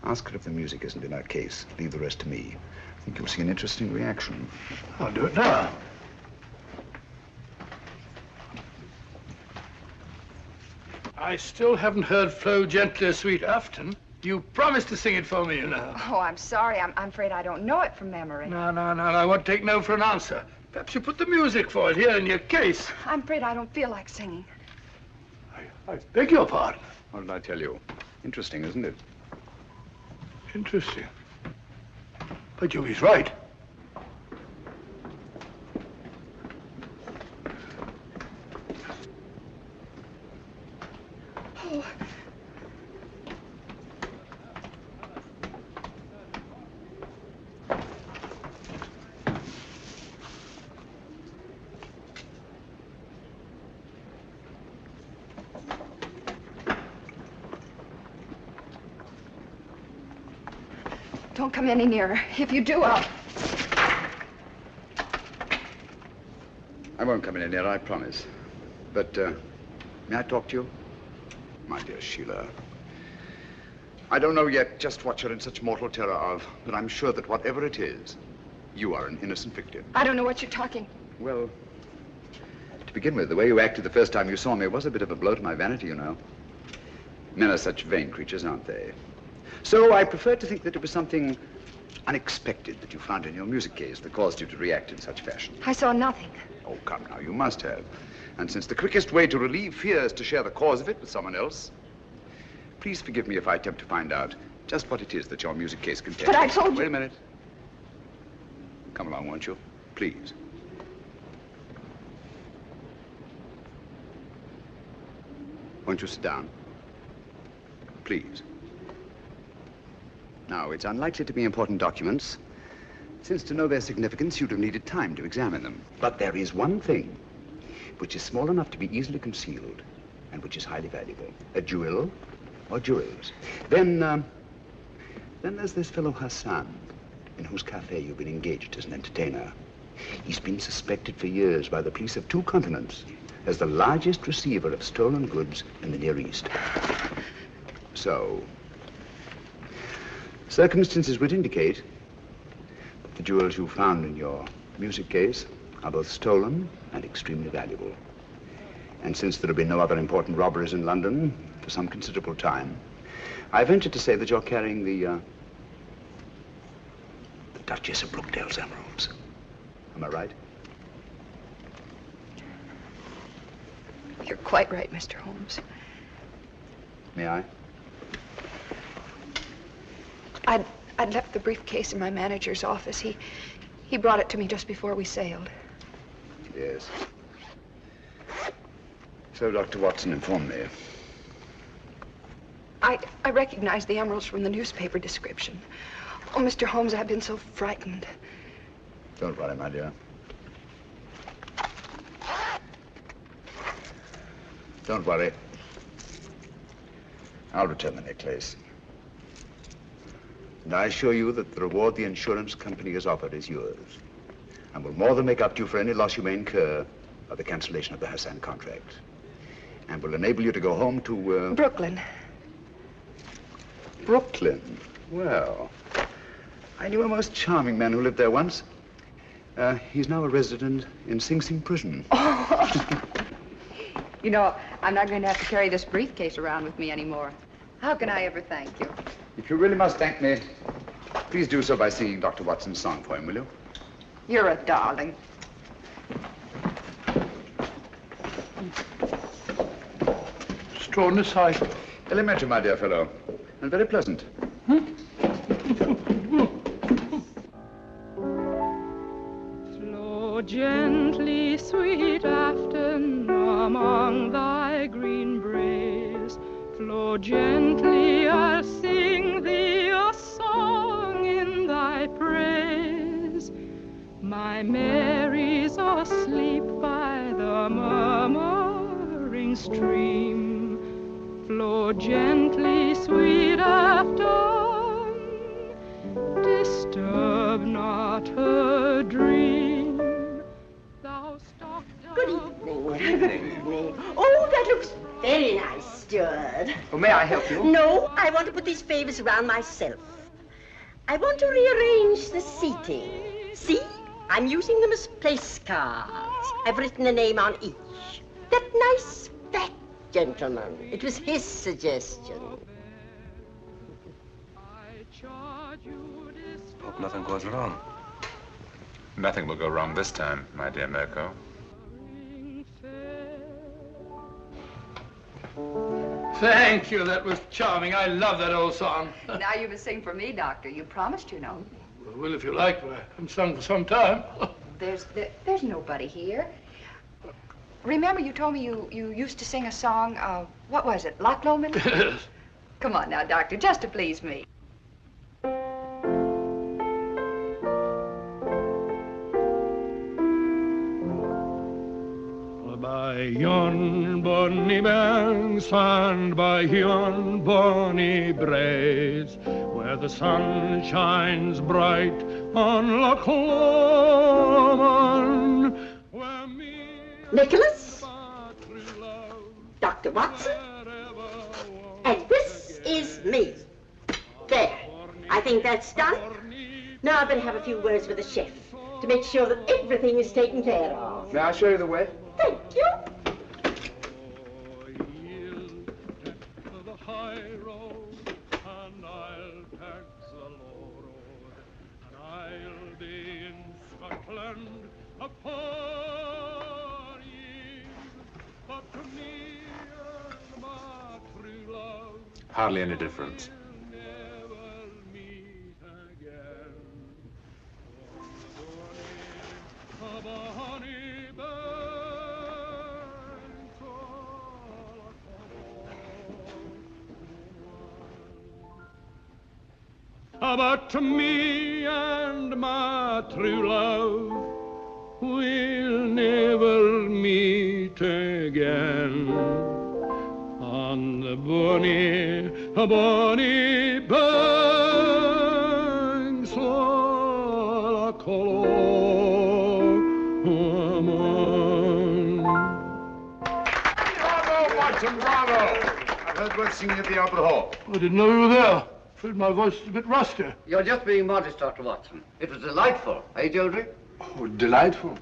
ask her if the music isn't in her case. Leave the rest to me. I think you'll see an interesting reaction. I'll do it now. I still haven't heard Flow Gently, Sweet Afton. You promised to sing it for me, you know. Oh, I'm sorry. I'm afraid I don't know it from memory. No, I won't take no for an answer. Perhaps you put the music for it here in your case. I'm afraid I don't feel like singing. I beg your pardon. What did I tell you? Interesting, isn't it? Interesting. But he's right. Oh. Don't come any nearer. If you do, I'll... I won't come any nearer, I promise. But, may I talk to you? My dear Sheila, I don't know yet just what you're in such mortal terror of, but I'm sure that whatever it is, you are an innocent victim. I don't know what you're talking. Well, to begin with, the way you acted the first time you saw me was a bit of a blow to my vanity, you know. Men are such vain creatures, aren't they? So I prefer to think that it was something unexpected that you found in your music case that caused you to react in such fashion. I saw nothing. Oh, come now, you must have. And since the quickest way to relieve fear is to share the cause of it with someone else, please forgive me if I attempt to find out just what it is that your music case contains. But I told you... Wait a minute. Come along, won't you? Please. Won't you sit down? Please. Now, it's unlikely to be important documents, since to know their significance, you'd have needed time to examine them. But there is one thing which is small enough to be easily concealed and which is highly valuable. A jewel or jewels. Then there's this fellow Hassan, in whose cafe you've been engaged as an entertainer. He's been suspected for years by the police of 2 continents as the largest receiver of stolen goods in the Near East. So, circumstances would indicate that the jewels you found in your music case are both stolen and extremely valuable. And since there have been no other important robberies in London for some considerable time, I venture to say that you're carrying the Duchess of Brookdale's emeralds. Am I right? You're quite right, Mr. Holmes. May I? I'd left the briefcase in my manager's office. He brought it to me just before we sailed. Yes. So Dr. Watson informed me. I recognized the emeralds from the newspaper description. Oh, Mr. Holmes, I've been so frightened. Don't worry, my dear. Don't worry. I'll return the necklace. And I assure you that the reward the insurance company has offered is yours, and will more than make up to you for any loss you may incur by the cancellation of the Hassan contract, and will enable you to go home to, Brooklyn. Brooklyn? Well, I knew a most charming man who lived there once. He's now a resident in Sing Sing prison. Oh. You know, I'm not going to have to carry this briefcase around with me anymore. How can I ever thank you? If you really must thank me, please do so by singing Dr. Watson's song for him, will you? You're a darling. Extraordinary sight. Elementary, my dear fellow, and very pleasant. Flow gently, sweet Afton, among thy green braes. Flow gently, I'll sing thee a song in thy praise. My Mary's asleep by the murmuring stream. Flow gently, sweet Afton, disturb not her dream. Good evening. Good evening. Oh, that looks very nice, steward. Oh, may I help you? No, I want to put these favors around myself. I want to rearrange the seating. See? I'm using them as place cards. I've written a name on each. That nice fat gentleman. It was his suggestion. Hope nothing goes wrong. Nothing will go wrong this time, my dear Mirko. Thank you. That was charming. I love that old song. Now you must sing for me, Doctor. You promised, you know. Well, if you like, I haven't sung for some time. There's nobody here. remember you told me you used to sing a song, what was it, Loch Lomond? Yes. Come on now, Doctor, just to please me. By yon bonny banks and by yon bonny braes, where the sun shines bright on Loch Lomond, Nikolas, Dr. Watson, and this is me. There, I think that's done. Now I better have a few words with the chef to make sure that everything is taken care of. May I show you the way? Thank you. Hardly any difference. But me and my true love will never meet again on the bonny banks of Loch Lomond. Bravo, Watson, bravo! I've heard words singing at the Opera Hall. I didn't know you were there. Afraid my voice is a bit rusty. You're just being modest, Dr. Watson. It was delightful, eh, Georgie? Oh, delightful.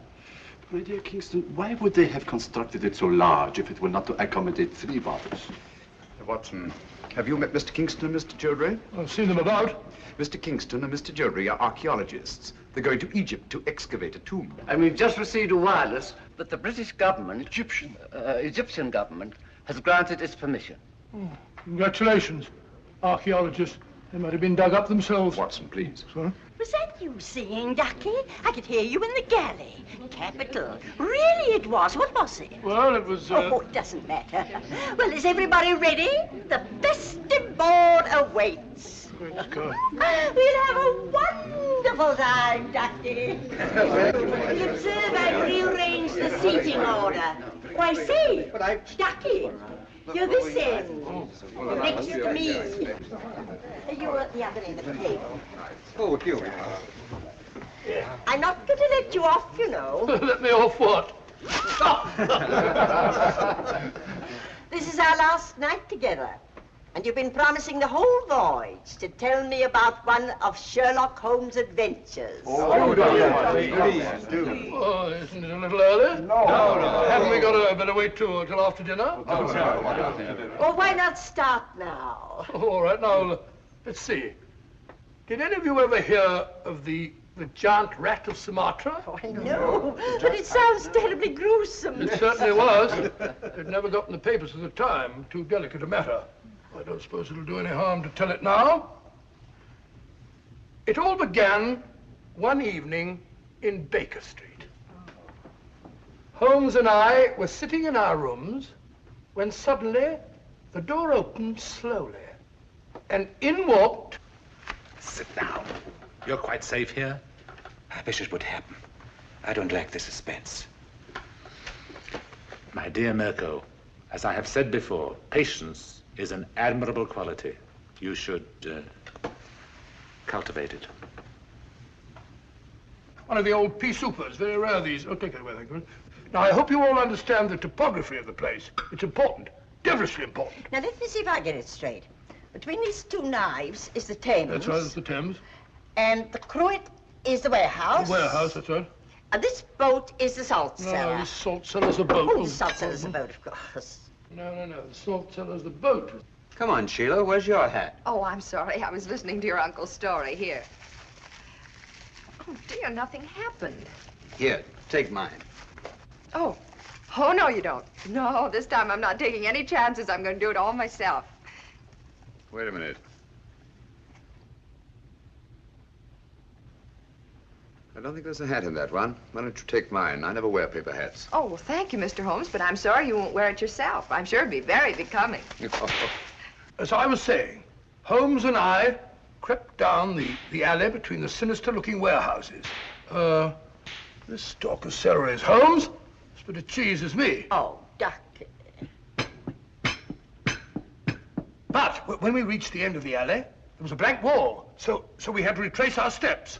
My dear Kingston, why would they have constructed it so large if it were not to accommodate 3 bottles? Watson, have you met Mr. Kingston and Mr. Childry? I've seen them about. Mr. Kingston and Mr. Childry are archaeologists. They're going to Egypt to excavate a tomb. And we've just received a wireless that the British government, Egyptian government, has granted its permission. Oh, congratulations, archaeologists. They might have been dug up themselves. Watson, please. Sorry? Was that you singing, Ducky? I could hear you in the galley. Capital. Really it was. What was it? Well, it was... Oh, it doesn't matter. Well, is everybody ready? The festive board awaits. Let's go. We'll have a wonderful time, Ducky. We observe and rearrange the seating order. Why, say, Ducky, you're this end. Next to me. You're at the other end of the table. Oh, here we are. I'm not going to let you off, you know. Let me off what? This is our last night together. And you've been promising the whole voyage to tell me about one of Sherlock Holmes' adventures. Oh, please do. Oh, isn't it a little early? No. Haven't we got to better wait till after dinner? Well, why not start now? All right, now, let's see. Did any of you ever hear of the giant rat of Sumatra? Oh, I know, but it sounds terribly gruesome. It certainly was. It never got in the papers at the time. Too delicate a matter. I don't suppose it'll do any harm to tell it now. It all began one evening in Baker Street. Holmes and I were sitting in our rooms when suddenly the door opened slowly and in walked... Sit down. You're quite safe here? I wish it would happen. I don't like the suspense. My dear Mirko, as I have said before, patience is an admirable quality. You should cultivate it. One of the old pea soupers, very rare these. Oh, take it away, thank you. Now, I hope you all understand the topography of the place. It's important, devilishly important. Now, let me see if I get it straight. Between these two knives is the Thames. That's right, it's the Thames. And the cruet is the warehouse. The warehouse, that's right. And this boat is the salt cellar. No, the salt cellar's a boat. Oh, the salt cellar's a boat, of course. No, the salt cellar's the boat. Come on, Sheila, where's your hat? Oh, I'm sorry. I was listening to your uncle's story. Here. Oh, dear, nothing happened. Here, take mine. Oh. Oh, no, you don't. No, this time I'm not taking any chances. I'm going to do it all myself. Wait a minute. I don't think there's a hat in that one. Why don't you take mine? I never wear paper hats. Oh, well, thank you, Mr. Holmes, but I'm sorry you won't wear it yourself. I'm sure it'd be very becoming. As I was saying, Holmes and I crept down the alley between the sinister-looking warehouses. This stalk of celery is Holmes. This bit of cheese is me. Oh, Ducky. But when we reached the end of the alley, there was a blank wall, so we had to retrace our steps.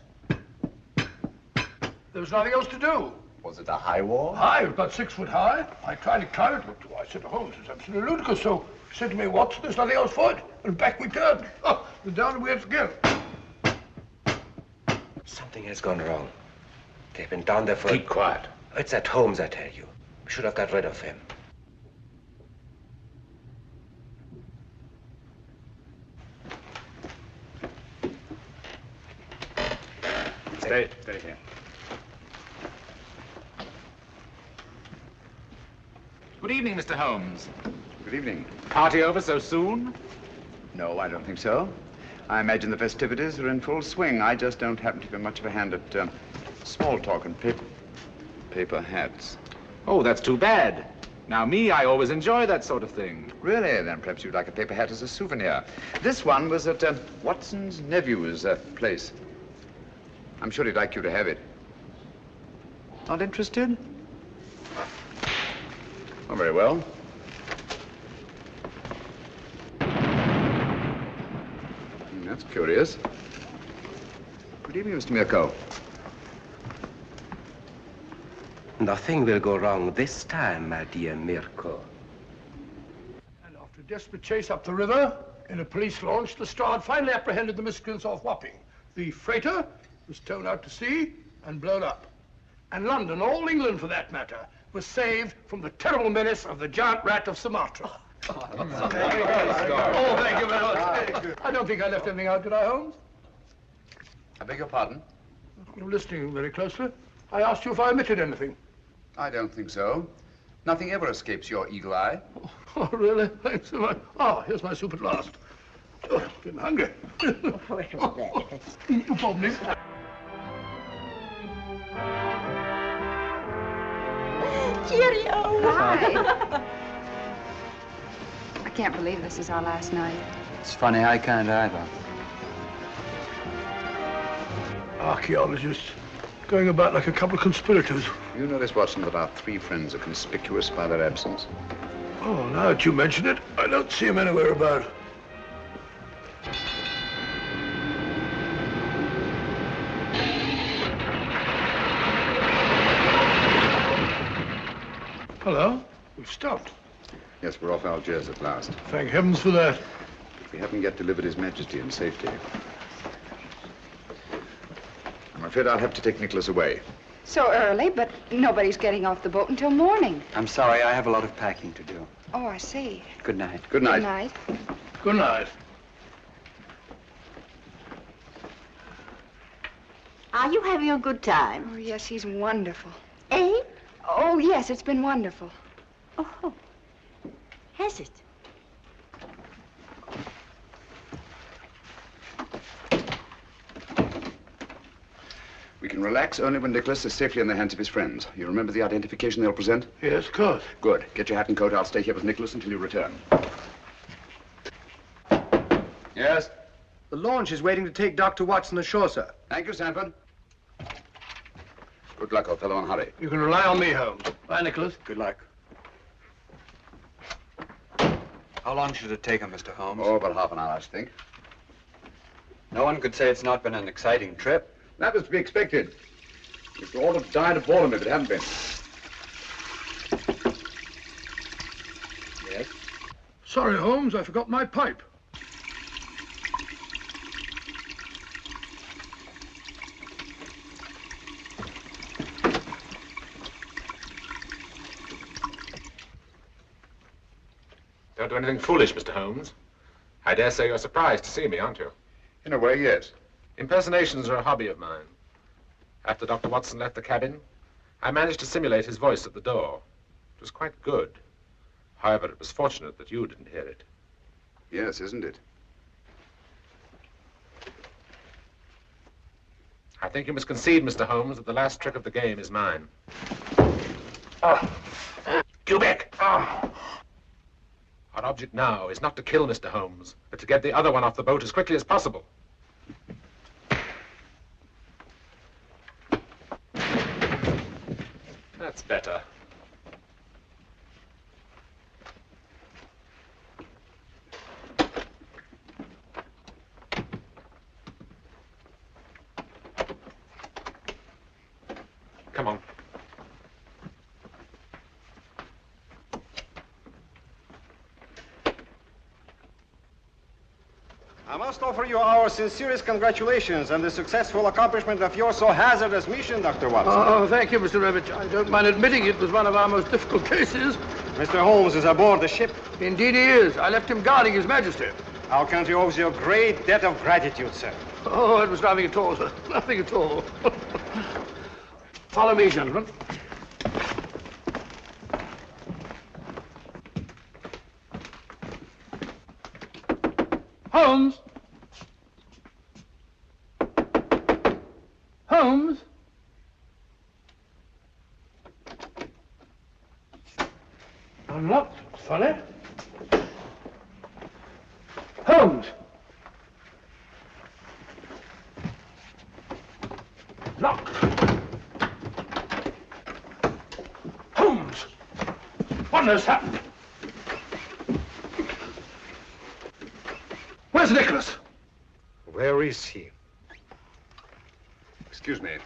There was nothing else to do. Was it a high wall? High, it was about 6 foot high. I tried to climb it, but I said to Holmes, it's absolutely ludicrous. So he said to me, Watson, there's nothing else for it. And back we turned. Oh, and down we had to go. Something has gone wrong. They've been down there for... Keep quiet. It's at Holmes, I tell you. We should have got rid of him. Stay here. Good evening, Mr. Holmes. Good evening. Party over so soon? No, I don't think so. I imagine the festivities are in full swing. I just don't happen to be much of a hand at small talk and paper hats. Oh, that's too bad. Now, I always enjoy that sort of thing. Really? Then perhaps you'd like a paper hat as a souvenir. This one was at Watson's nephew's place. I'm sure he'd like you to have it. Not interested? Oh, very well. That's curious. Good evening, Mr. Mirko. Nothing will go wrong this time, my dear Mirko. And after a desperate chase up the river, in a police launch, the Strad finally apprehended the miscreants off Wapping. The freighter was towed out to sea and blown up. And London, all England for that matter, was saved from the terrible menace of the giant rat of Sumatra. Oh, thank you very much. I don't think I left anything out, did I, Holmes? I beg your pardon? You're listening very closely. I asked you if I omitted anything. I don't think so. Nothing ever escapes your eagle eye. Oh, really? Thanks so much. Ah, here's my soup at last. Oh, I'm getting hungry. No problem. Cheerio. Hi. I can't believe this is our last night. It's funny, I can't either. Archaeologists going about like a couple of conspirators. You notice, Watson, that our 3 friends are conspicuous by their absence. Oh, now that you mention it, I don't see them anywhere about. Hello? We've stopped. Yes, we're off Algiers at last. Thank heavens for that. We haven't yet delivered His Majesty in safety. I'm afraid I'll have to take Nikolas away. So early, but nobody's getting off the boat until morning. I'm sorry, I have a lot of packing to do. Oh, I see. Good night. Good night. Good night. Good night. Are you having a good time? Oh, yes, he's wonderful. Eh? Oh, yes, it's been wonderful. Oh, has it? We can relax only when Nikolas is safely in the hands of his friends. You remember the identification they'll present? Yes, of course. Good. Get your hat and coat. I'll stay here with Nikolas until you return. Yes? The launch is waiting to take Dr. Watson ashore, sir. Thank you, Sanford. Good luck, old fellow, and hurry. You can rely on me, Holmes. Bye, Nikolas. Good luck. How long should it take him, Mr. Holmes? Oh, about half an hour, I should think. No one could say it's not been an exciting trip. That was to be expected. We'd all have died of boredom if it hadn't been. Yes? Sorry, Holmes, I forgot my pipe. Don't do anything foolish, Mr. Holmes. I dare say you're surprised to see me, aren't you? In a way, yes. Impersonations are a hobby of mine. After Dr. Watson left the cabin, I managed to simulate his voice at the door. It was quite good. However, it was fortunate that you didn't hear it. Yes, isn't it? I think you must concede, Mr. Holmes, that the last trick of the game is mine. You back! Our object now is not to kill Mr. Holmes, but to get the other one off the boat as quickly as possible. That's better. Come on. I must offer you our sincerest congratulations on the successful accomplishment of your so hazardous mission, Dr. Watson. Oh, thank you, Mr. Revich. I don't mind admitting it was one of our most difficult cases. Mr. Holmes is aboard the ship. Indeed he is. I left him guarding His Majesty. Our country owes you a great debt of gratitude, sir. Oh, it was nothing at all, sir. Nothing at all. Follow me, gentlemen. Holmes! Holmes! Unlocked. Funny. Holmes! Locked. Holmes! What has happened? Where's Nikolas? Where is he? Excuse me.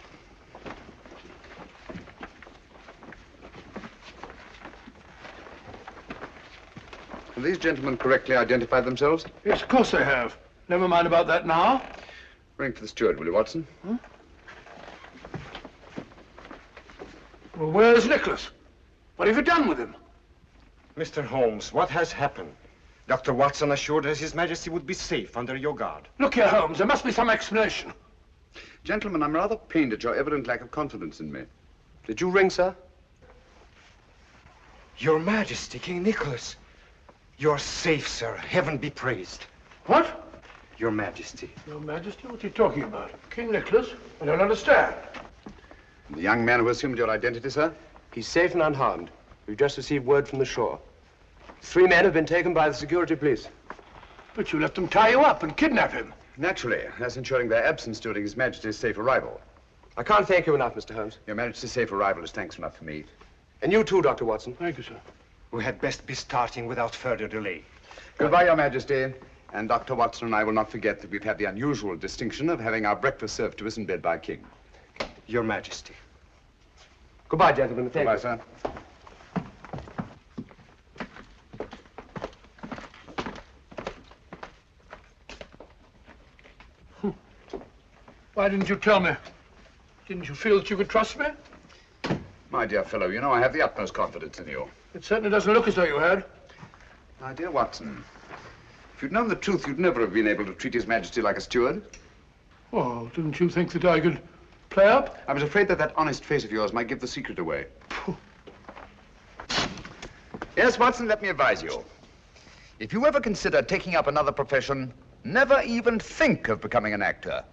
Have these gentlemen correctly identified themselves? Yes, of course they have. Never mind about that now. Ring for the steward, will you, Watson? Hmm? Well, where's Nikolas? What have you done with him? Mr. Holmes, what has happened? Dr. Watson assured us His Majesty would be safe under your guard. Look here, Holmes, there must be some explanation. Gentlemen, I'm rather pained at your evident lack of confidence in me. Did you ring, sir? Your Majesty, King Nikolas. You're safe, sir. Heaven be praised. What? Your Majesty. Your Majesty? What are you talking about? King Nikolas? I don't understand. The young man who assumed your identity, sir? He's safe and unharmed. We've just received word from the shore. 3 men have been taken by the security police. But you let them tie you up and kidnap him. Naturally, that's ensuring their absence during His Majesty's safe arrival. I can't thank you enough, Mr. Holmes. Your Majesty's safe arrival is thanks enough for me. And you too, Dr. Watson. Thank you, sir. We had best be starting without further delay. Goodbye, Your Majesty. And Dr. Watson and I will not forget that we've had the unusual distinction of having our breakfast served to us in bed by a king. Your Majesty. Goodbye, gentlemen. Thank you. Goodbye, sir. Why didn't you tell me? Didn't you feel that you could trust me? My dear fellow, you know I have the utmost confidence in you. It certainly doesn't look as though you had. My dear Watson, if you'd known the truth, you'd never have been able to treat His Majesty like a steward. Oh, didn't you think that I could play up? I was afraid that that honest face of yours might give the secret away. Yes, Watson, let me advise you. If you ever consider taking up another profession, never even think of becoming an actor.